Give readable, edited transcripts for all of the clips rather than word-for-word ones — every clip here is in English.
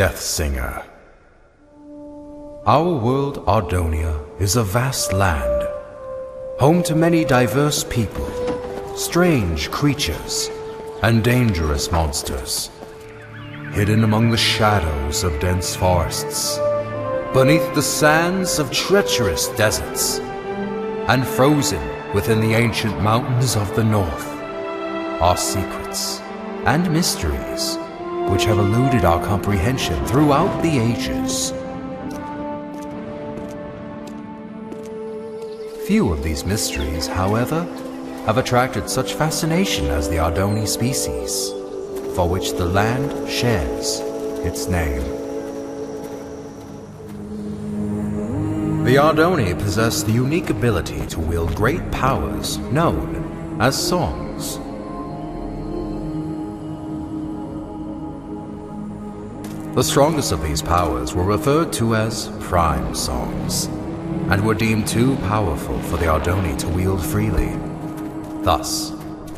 Death Singer. Our world, Ardonia, is a vast land, home to many diverse people, strange creatures, and dangerous monsters, hidden among the shadows of dense forests, beneath the sands of treacherous deserts, and frozen within the ancient mountains of the north, are secrets and mysteries which have eluded our comprehension throughout the ages. Few of these mysteries, however, have attracted such fascination as the Ardoni species, for which the land shares its name. The Ardoni possess the unique ability to wield great powers known as songs. The strongest of these powers were referred to as prime songs, and were deemed too powerful for the Ardoni to wield freely. Thus,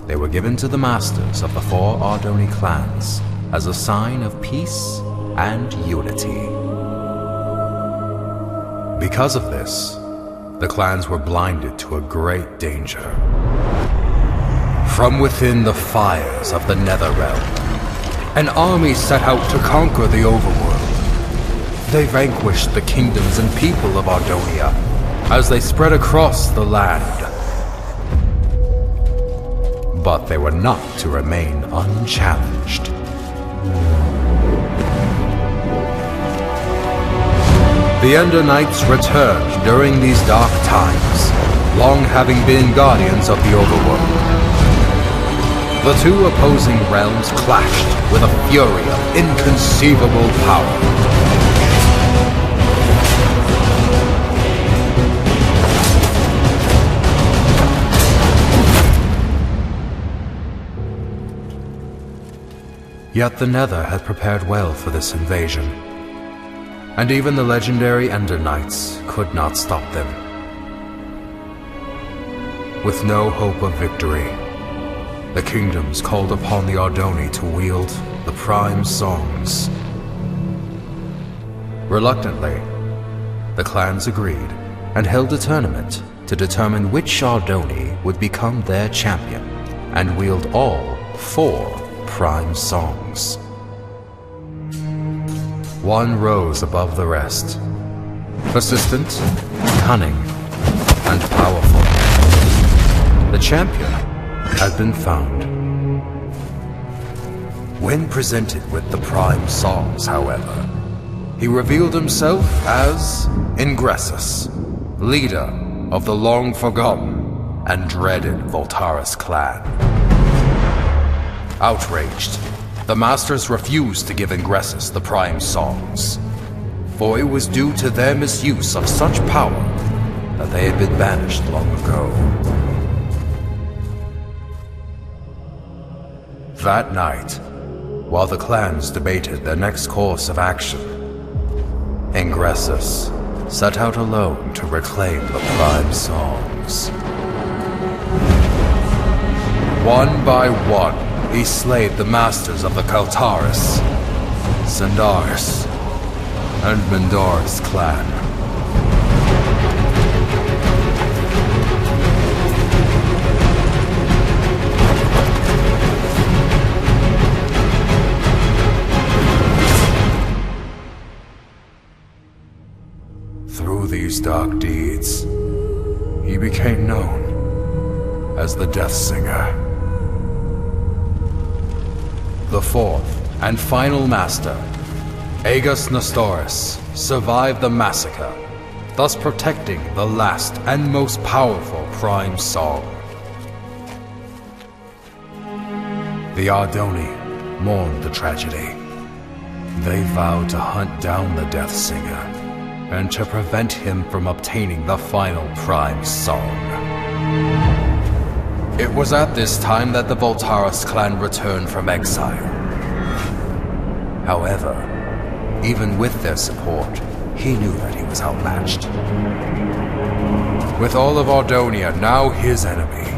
they were given to the masters of the 4 Ardoni clans as a sign of peace and unity. Because of this, the clans were blinded to a great danger. From within the fires of the Netherrealm, an army set out to conquer the overworld. They vanquished the kingdoms and people of Ardonia as they spread across the land. But they were not to remain unchallenged. The Ender Knights returned during these dark times, long having been guardians of the overworld. The 2 opposing realms clashed with a fury of inconceivable power. Yet the Nether had prepared well for this invasion, and even the legendary Ender Knights could not stop them. With no hope of victory, the kingdoms called upon the Ardoni to wield the prime songs. Reluctantly, the clans agreed and held a tournament to determine which Ardoni would become their champion and wield all 4 prime songs. One rose above the rest, persistent, cunning, and powerful. The champion had been found. When presented with the prime songs, however, he revealed himself as Ingressus, leader of the long-forgotten and dreaded Voltaris clan. Outraged, the Masters refused to give Ingressus the prime songs, for it was due to their misuse of such power that they had been banished long ago. That night, while the clans debated their next course of action, Ingressus set out alone to reclaim the prime songs. One by one, he slayed the masters of the Kaltaris, Sandars, and Mendora's clan. Through these dark deeds, he became known as the Death Singer. The 4th and final master, Aegis Nestoris, survived the massacre, thus protecting the last and most powerful prime song. The Ardoni mourned the tragedy. They vowed to hunt down the Death Singer and to prevent him from obtaining the final prime song. It was at this time that the Voltaris clan returned from exile. However, even with their support, he knew that he was outmatched. With all of Ardonia now his enemy,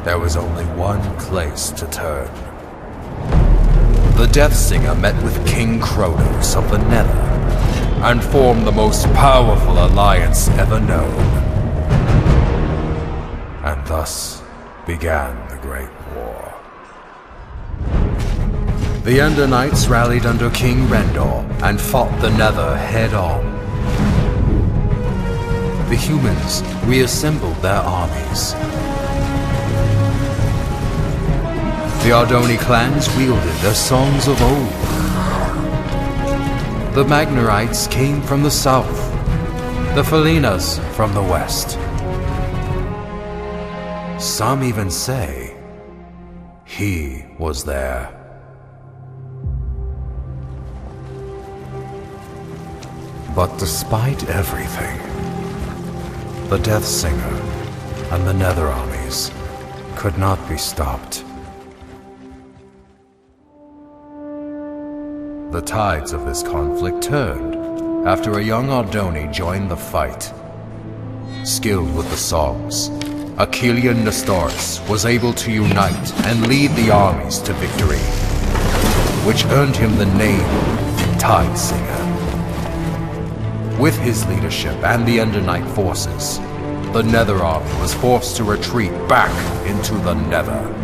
there was only one place to turn. the Death Singer met with King Kronos of the Nether and formed the most powerful alliance ever known. And thus began the Great War. The Ender Knights rallied under King Rendor and fought the Nether head-on. The humans reassembled their armies. The Ardoni clans wielded their songs of old. The Magnarites came from the south, the Felinas from the west. Some even say he was there. But despite everything, the Death Singer and the Nether armies could not be stopped. The tides of this conflict turned after a young Ardoni joined the fight. Skilled with the songs, Achillean Nestoris was able to unite and lead the armies to victory, which earned him the name Tide Singer. With his leadership and the Ender Knight forces, the Nether army was forced to retreat back into the Nether.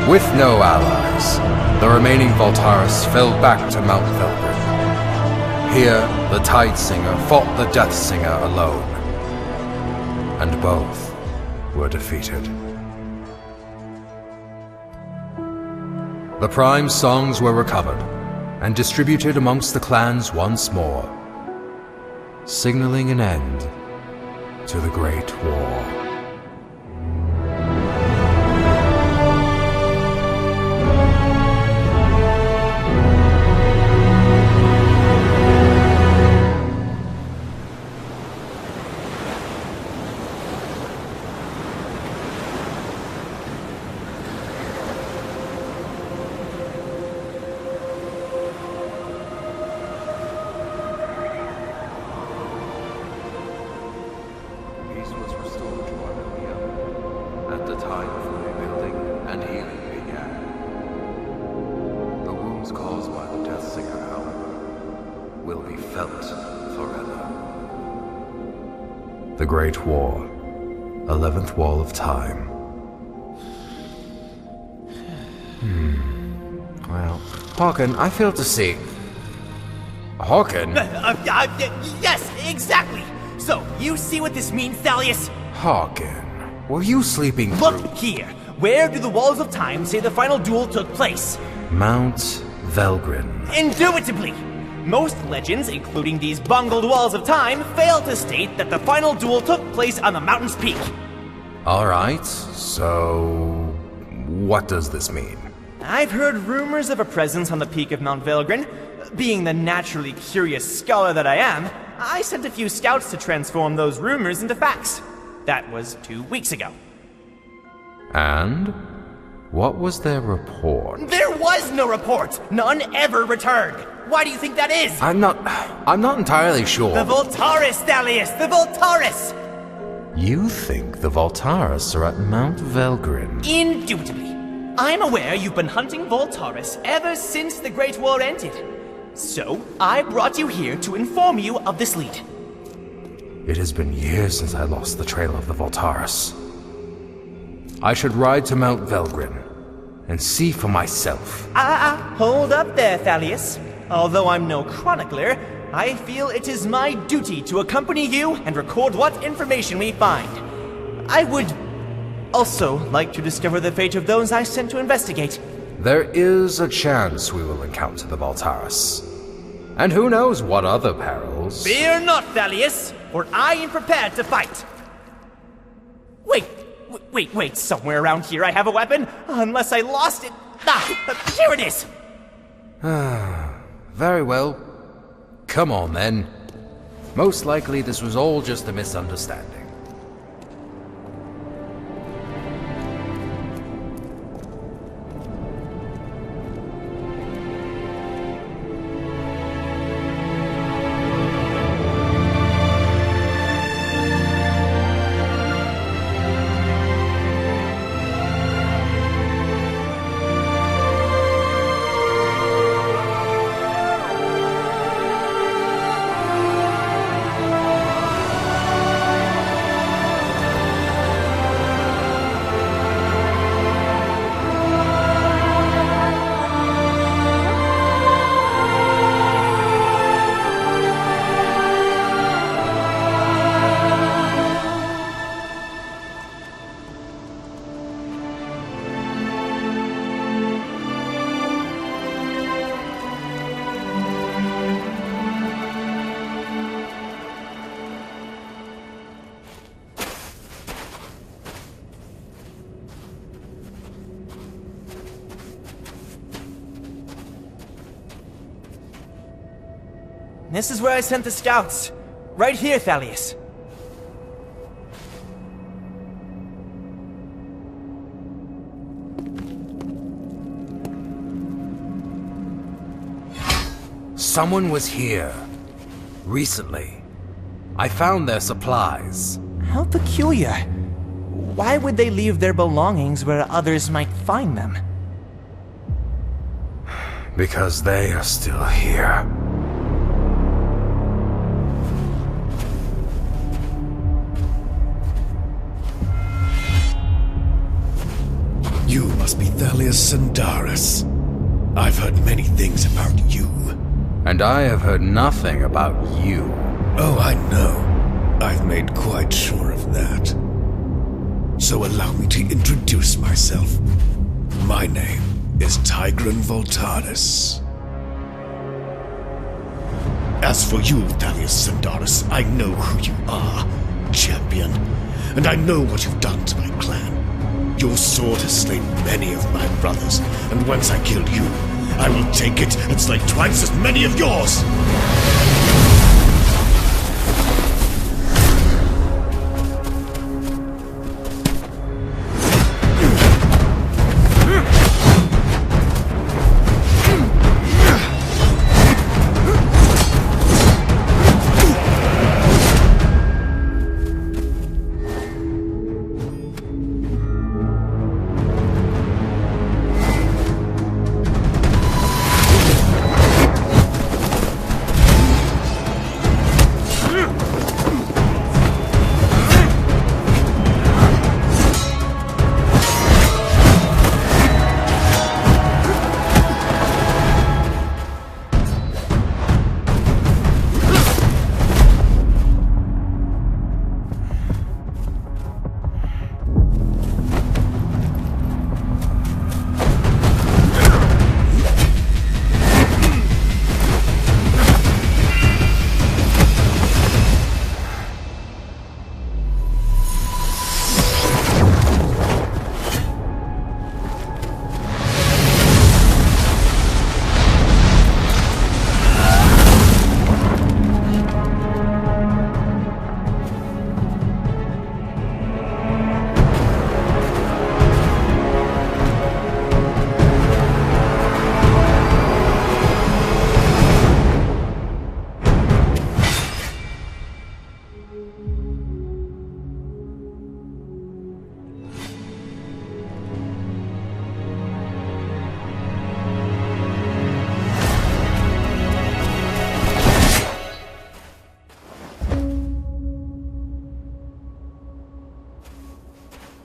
With no allies, the remaining Voltaris fell back to Mount Velgrin. Here, the Tide Singer fought the Death Singer alone, and both were defeated. The Prime songs were recovered and distributed amongst the clans once more, signaling an end to the Great War. The Great War, 11th Wall of Time. Well, Harkon, I fail to see. Harkon? Yes, exactly! So, you see what this means, Thalius? Harkon, were you sleeping through? Look here! Where do the Walls of Time say the final duel took place? Mount Velgrin. Indubitably! Most legends, including these bungled Walls of Time, fail to state that the final duel took place on the mountain's peak. Alright, so what does this mean? I've heard rumors of a presence on the peak of Mount Velgrin. Being the naturally curious scholar that I am, I sent a few scouts to transform those rumors into facts. That was 2 weeks ago. And? What was their report? There was no report! None ever returned! Why do you think that is? I'm not entirely sure. The Voltaris, Thalius! The Voltaris! You think the Voltaris are at Mount Velgrin? Indubitably. I'm aware you've been hunting Voltaris ever since the Great War ended. So, I brought you here to inform you of this lead. It has been years since I lost the trail of the Voltaris. I should ride to Mount Velgrin and see for myself. Hold up there, Thalius. Although I'm no chronicler, I feel it is my duty to accompany you and record what information we find. I would also like to discover the fate of those I sent to investigate. There is a chance we will encounter the Voltaris. And who knows what other perils. Fear not, Thalius, for I am prepared to fight. Wait, somewhere around here I have a weapon, unless I lost it. Here it is! Very well. Come on, then. Most likely this was all just a misunderstanding. This is where I sent the scouts. Right here, Thalius. Someone was here. Recently. I found their supplies. How peculiar. Why would they leave their belongings where others might find them? Because they are still here. You must be Thalius Sandaris. I've heard many things about you. And I have heard nothing about you. Oh, I know. I've made quite sure of that. So allow me to introduce myself. My name is Tigran Voltaris. As for you, Thalius Sandaris, I know who you are, champion. And I know what you've done to my clan. Your sword has slain many of my brothers, and once I kill you, I will take it and slay twice as many of yours!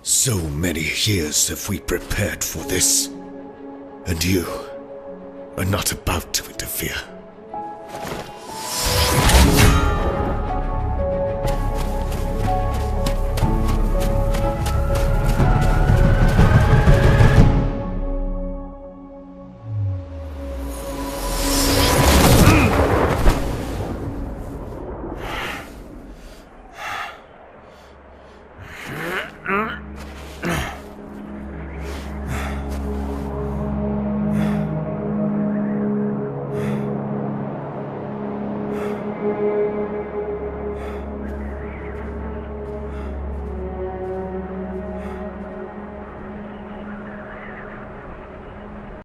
So many years have we prepared for this, and you are not about to interfere.